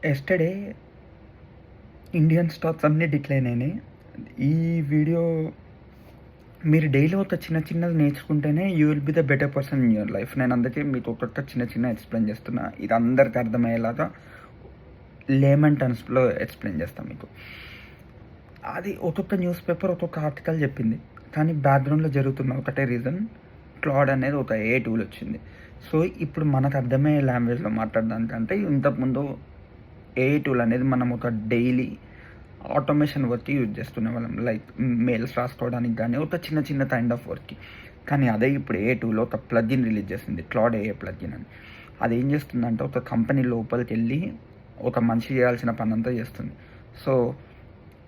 Yesterday Indian stocks అన్నీ decline అయినాయి. ఈ వీడియో మీరు డైలీ ఒక చిన్న చిన్నది నేర్చుకుంటేనే you will be the better person in your life. నేను అందుకే మీకు ఒక్కొక్క చిన్న చిన్న ఎక్స్‌ప్లెయిన్ చేస్తున్నా. ఇది అందరికి అర్థమయ్యేలాగా లేమన్ టర్మ్స్‌లో ఎక్స్‌ప్లెయిన్ చేస్తా మీకు. అది ఒక్కొక్క న్యూస్ పేపర్ ఒక్కొక్క ఆర్టికల్ చెప్పింది. కానీ బ్యాక్‌గ్రౌండ్‌లో జరుగుతున్న ఒకటే రీజన్ క్లాడ్ అనేది ఒక ఏఐ టూల్ వచ్చింది. సో, ఇప్పుడు మనకు అర్థమయ్యే లాంగ్వేజ్‌లో మాట్లాడడానికంటే ఇంతకుముందు ఏఐ టూల్ అనేది మనం ఒక డైలీ ఆటోమేషన్ వర్క్‌కి యూజ్ చేస్తునేవాళ్ళం. లైక్ మెయిల్స్ రాసుకోవడానికి గానీ, ఒక చిన్న చిన్న కైండ్ ఆఫ్ వర్క్‌కి. కానీ అదే ఇప్పుడు ఏఐ టూల్‌లో ఒక ప్లగిన్ రిలీజ్ చేసింది. క్లాడ్ ఏఐ ప్లగిన్ అని. అదేం చేస్తుందంటే ఒక కంపెనీ లోపలికెళ్ళి ఒక మనిషి చేయాల్సిన పనంతా చేస్తుంది. సో,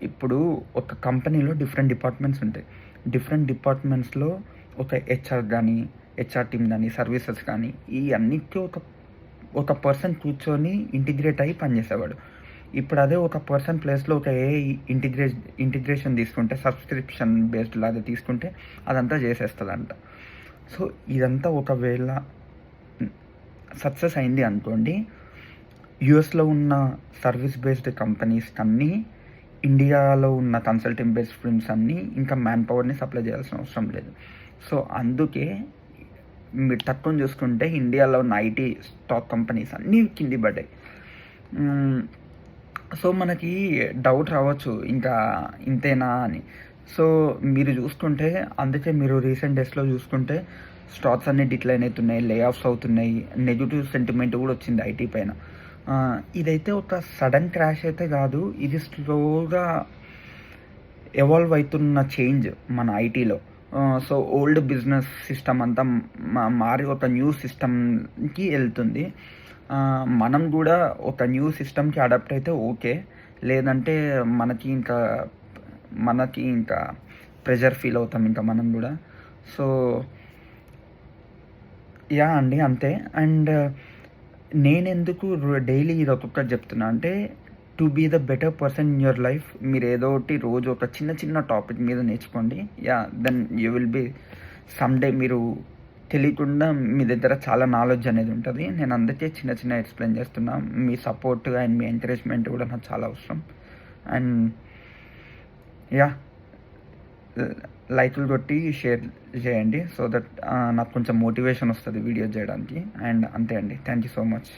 ఇప్పుడు ఒక కంపెనీలో డిఫరెంట్ డిపార్ట్మెంట్స్ ఉంటాయి. డిఫరెంట్ డిపార్ట్మెంట్స్‌లో ఒక హెచ్ఆర్ గానీ, హెచ్ఆర్ టీమ్ గానీ, సర్వీసెస్ కానీ ఈ అన్నిటికి ఒక పర్సన్ కూర్చొని ఇంటిగ్రేట్ అయ్యి పనిచేసేవాడు. ఇప్పుడు అదే ఒక పర్సన్ ప్లేస్‌లో ఒక ఏఐ ఇంటిగ్రేషన్ తీసుకుంటే సబ్స్క్రిప్షన్ బేస్డ్ లాగా తీసుకుంటే అదంతా చేసేస్తదంట. సో, ఇదంతా ఒకవేళ సక్సెస్ అయింది అనుకోండి, యూఎస్‌లో ఉన్న సర్వీస్ బేస్డ్ కంపెనీస్ కన్నీ ఇండియాలో ఉన్న కన్సల్టింగ్ బేస్డ్ ఫర్మ్స్ అన్నీ ఇంకా మ్యాన్ పవర్‌ని సప్లై చేయాల్సిన అవసరం లేదు. సో, అందుకే మీరు టక్కున చూసుకుంటే ఇండియాలో ఉన్న ఐటీ స్టాక్ కంపెనీస్ అన్నీ కిందికి పడ్డాయి. సో, మనకి డౌట్ రావచ్చు ఇంకా ఇంతేనా అని. సో, మీరు చూసుకుంటే అందుకే మీరు రీసెంట్ డేస్‌లో చూసుకుంటే స్టాక్స్ అన్నీ డిక్లైన్ అయితున్నాయి, లే ఆఫ్స్ అవుతున్నాయి, నెగెటివ్ సెంటిమెంట్ కూడా వచ్చింది ఐటీ పైన. ఇదైతే ఒక సడన్ క్రాష్ అయితే కాదు. ఇది స్లోగా ఎవాల్వ్ అవుతున్న చేంజ్ మన ఐటీలో. సో, ఓల్డ్ బిజినెస్ సిస్టమ్ అంతా మారి ఒక న్యూ సిస్టమ్‌కి ఎళ్తుంది. మనం కూడా ఒక న్యూ సిస్టమ్‌కి అడాప్ట్ అయితే ఓకే. లేదంటే మనకి ఇంకా ప్రెషర్ ఫీల్ అవుతాం ఇంకా మనం కూడా. So, yeah! అండి అంతే. అండ్ నేనెందుకు డైలీ ఇది ఒక్కొక్కటి చెప్తున్నా అంటే, to be the better person in your life మీరు ఏదో ఒకటి రోజు ఒక చిన్న చిన్న టాపిక్ మీద నేర్చుకోండి. Yeah! Then you will be someday మీరు తెలియకుండా మీ దగ్గర చాలా నాలెడ్జ్ అనేది ఉంటది. నేను అందుకే చిన్న చిన్నగా ఎక్స్‌ప్లెయిన్ చేస్తున్నా. మీ సపోర్ట్ అండ్ మీ ఎంకరేజ్‌మెంట్ కూడా నాకు చాలా అవసరం. And yeah! లైకులు కొట్టి షేర్ చేయండి. సో దట్ నాకు కొంచెం మోటివేషన్ వస్తది వీడియోస్ చేయడానికి. అండ్ అంతే అండి. Thank you so much.